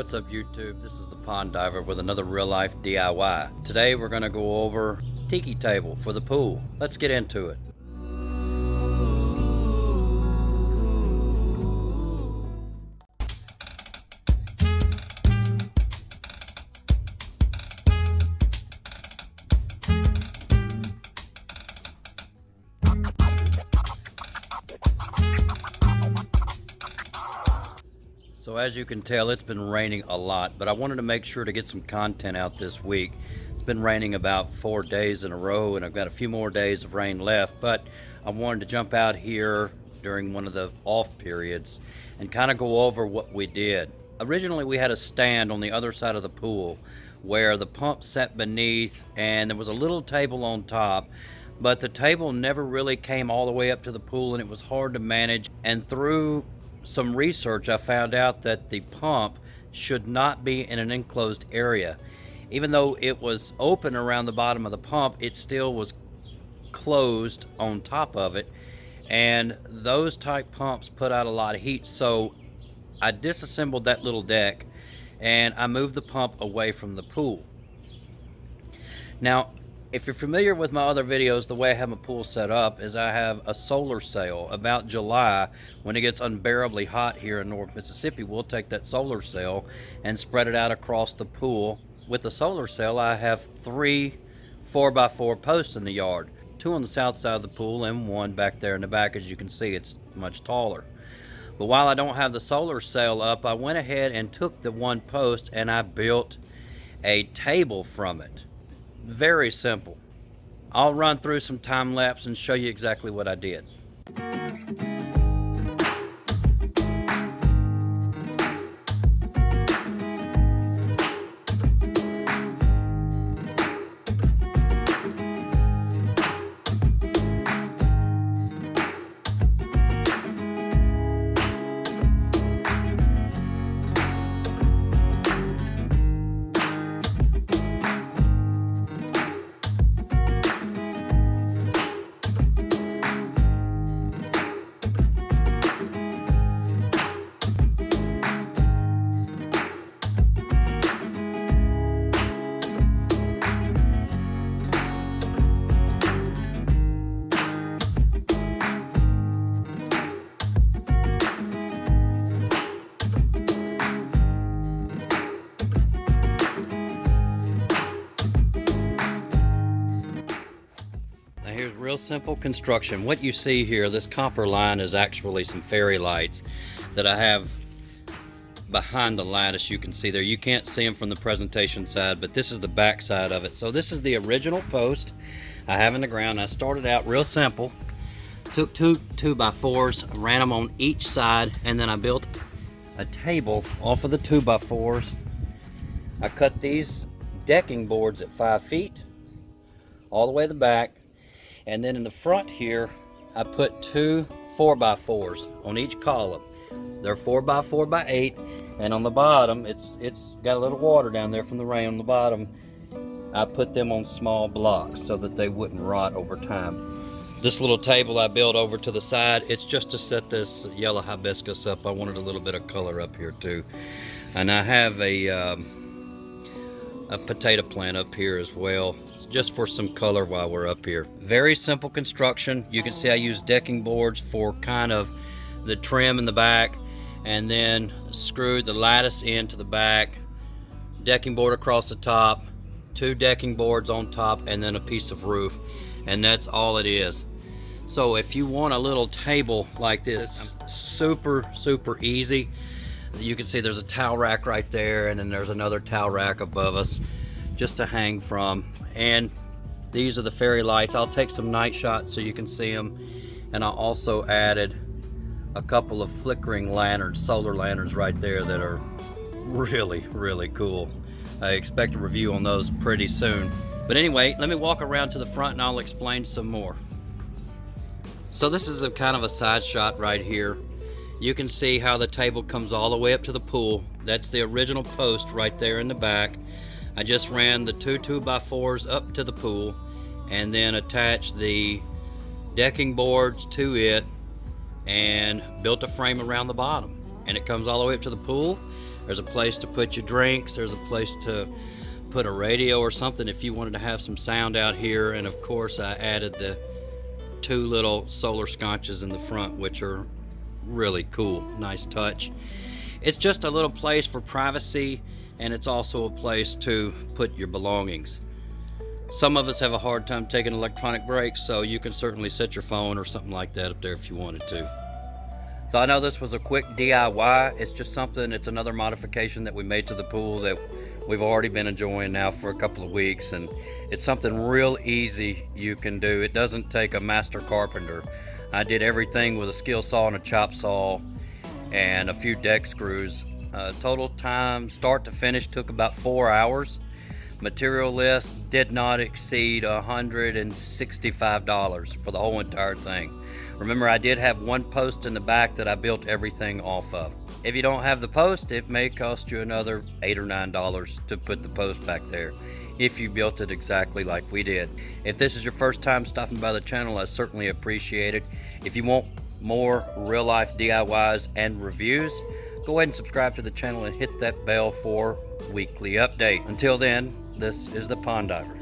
What's up YouTube? This is the Pond Diver with another real life DIY. Today we're going to go over Tiki table for the pool. Let's get into it. So as you can tell, it's been raining a lot, but I wanted to make sure to get some content out this week. It's been raining about 4 days in a row, and I've got a few more days of rain left, but I wanted to jump out here during one of the off periods and kind of go over what we did. Originally, we had a stand on the other side of the pool where the pump sat beneath, and there was a little table on top, but the table never really came all the way up to the pool, and it was hard to manage. And through some research, I found out that the pump should not be in an enclosed area. Even though it was open around the bottom of the pump, it still was closed on top of it, and those type pumps put out a lot of heat. So I disassembled that little deck and I moved the pump away from the pool. Now, if you're familiar with my other videos, the way I have my pool set up is I have a solar sail. About July, when it gets unbearably hot here in North Mississippi, we'll take that solar sail and spread it out across the pool. With the solar sail, I have 3 4x4 posts in the yard, 2 on the south side of the pool and 1 back there in the back. As you can see, it's much taller. But while I don't have the solar sail up, I went ahead and took the 1 post and I built a table from it. Very simple. I'll run through some time lapse and show you exactly what I did. Here's real simple construction. What you see here, this copper line, is actually some fairy lights that I have behind the lattice. You can see there. You can't see them from the presentation side, but this is the back side of it. So this is the original post I have in the ground. I started out real simple. Took 2 2x4s, ran them on each side, and then I built a table off of the 2x4s. I cut these decking boards at 5 feet all the way to the back. And then in the front here, I put 2 4x4s on each column. They're 4x4x8, and on the bottom, it's got a little water down there from the rain on the bottom. I put them on small blocks so that they wouldn't rot over time. This little table I built over to the side, it's just to set this yellow hibiscus up. I wanted a little bit of color up here too. And I have a potato plant up here as well, just for some color while we're up here. Very simple construction. You can see I use decking boards for kind of the trim in the back, and then screwed the lattice into the back, decking board across the top, 2 decking boards on top, and then a piece of roof, and that's all it is. So if you want a little table like this, super easy. You can see there's a towel rack right there, and then there's another towel rack above us just to hang from. And these are the fairy lights. I'll take some night shots so you can see them. And I also added a couple of flickering lanterns, solar lanterns right there, that are really cool. I expect a review on those pretty soon. But anyway, let me walk around to the front and I'll explain some more. So this is a kind of a side shot right here. You can see how the table comes all the way up to the pool. That's the original post right there in the back. I just ran the 2 2x4s up to the pool and then attached the decking boards to it and built a frame around the bottom. And it comes all the way up to the pool. There's a place to put your drinks. There's a place to put a radio or something if you wanted to have some sound out here. And of course I added the 2 little solar sconces in the front, which are really cool. Nice touch. It's just a little place for privacy, and it's also a place to put your belongings. Some of us have a hard time taking electronic breaks, so you can certainly set your phone or something like that up there if you wanted to. So I know this was a quick DIY. It's just something, it's another modification that we made to the pool that we've already been enjoying now for a couple of weeks, and it's something real easy you can do. It doesn't take a master carpenter. I did everything with a skill saw and a chop saw and a few deck screws. Total time start to finish took about 4 hours. Material list did not exceed $165 for the whole entire thing. Remember, I did have one post in the back that I built everything off of. If you don't have the post, it may cost you another $8 or $9 to put the post back there if you built it exactly like we did. If this is your first time stopping by the channel, I certainly appreciate it. If you want more real life DIYs and reviews, go ahead and subscribe to the channel and hit that bell for weekly update. Until then, this is the Pond Diver.